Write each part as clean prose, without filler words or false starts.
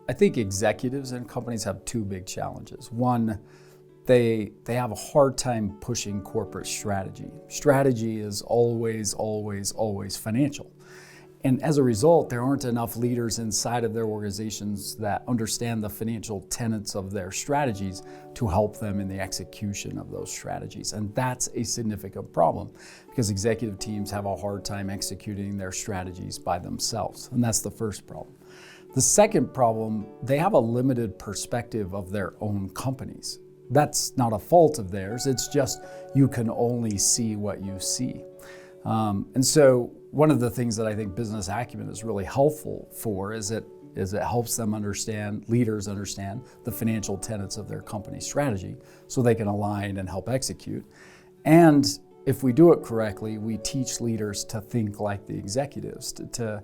I think executives and companies have two big challenges. One, they have a hard time pushing corporate strategy. Strategy is always financial. And as a result, there aren't enough leaders inside of their organizations that understand the financial tenets of their strategies to help them in the execution of those strategies. And that's a significant problem because executive teams have a hard time executing their strategies by themselves. And that's the first problem. The second problem, they have a limited perspective of their own companies. That's not a fault of theirs, it's just you can only see what you see. And so one of the things that I think business acumen is really helpful for is it helps them leaders understand the financial tenets of their company strategy so they can align and help execute. And if we do it correctly, we teach leaders to think like the executives, to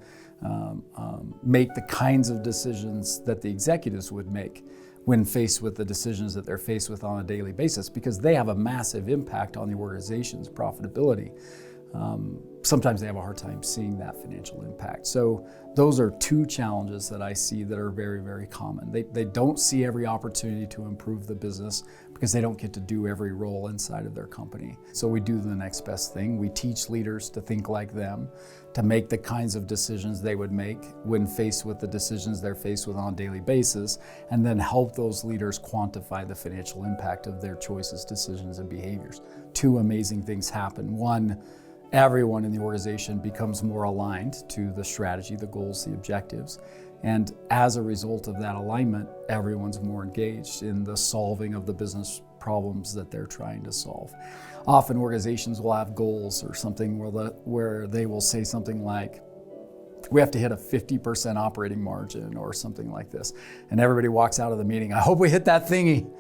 make the kinds of decisions that the executives would make when faced with the decisions that they're faced with on a daily basis, because they have a massive impact on the organization's profitability. Sometimes they have a hard time seeing that financial impact. So those are two challenges that I see that are very common. They don't see every opportunity to improve the business because they don't get to do every role inside of their company. So we do the next best thing. We teach leaders to think like them, to make the kinds of decisions they would make when faced with the decisions they're faced with on a daily basis, and then help those leaders quantify the financial impact of their choices, decisions, and behaviors. Two amazing things happen. One, everyone in the organization becomes more aligned to the strategy, the goals, the objectives. And as a result of that alignment, everyone's more engaged in the solving of the business problems that they're trying to solve. Often organizations will have goals or something where they will say something like, we have to hit a 50% operating margin or something like this. And everybody walks out of the meeting, I hope we hit that thingy.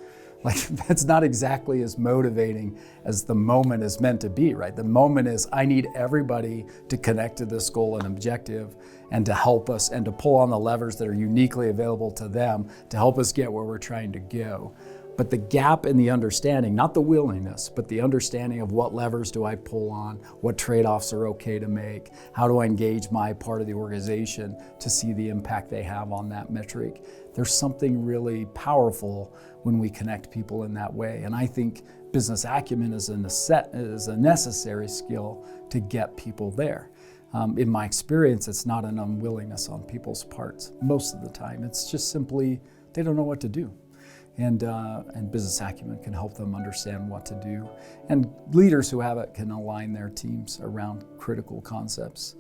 Like, that's not exactly as motivating as the moment is meant to be, right? The moment is, I need everybody to connect to this goal and objective and to help us and to pull on the levers that are uniquely available to them to help us get where we're trying to go. But the gap in the understanding, not the willingness, but the understanding of what levers do I pull on, what trade-offs are okay to make, how do I engage my part of the organization to see the impact they have on that metric. There's something really powerful when we connect people in that way. And I think business acumen is a necessary skill to get people there. In my experience, it's not an unwillingness on people's parts most of the time. It's just simply they don't know what to do. And business acumen can help them understand what to do. And leaders who have it can align their teams around critical concepts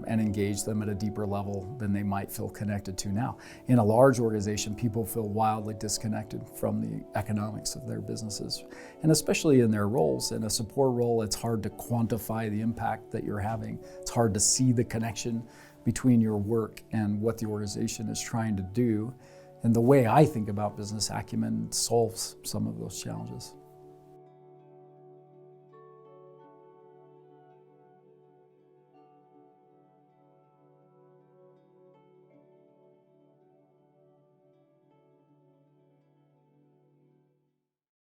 and engage them at a deeper level than they might feel connected to now. In a large organization, people feel wildly disconnected from the economics of their businesses. And especially in their roles. In a support role, it's hard to quantify the impact that you're having. It's hard to see the connection between your work and what the organization is trying to do. And the way I think about business acumen solves some of those challenges.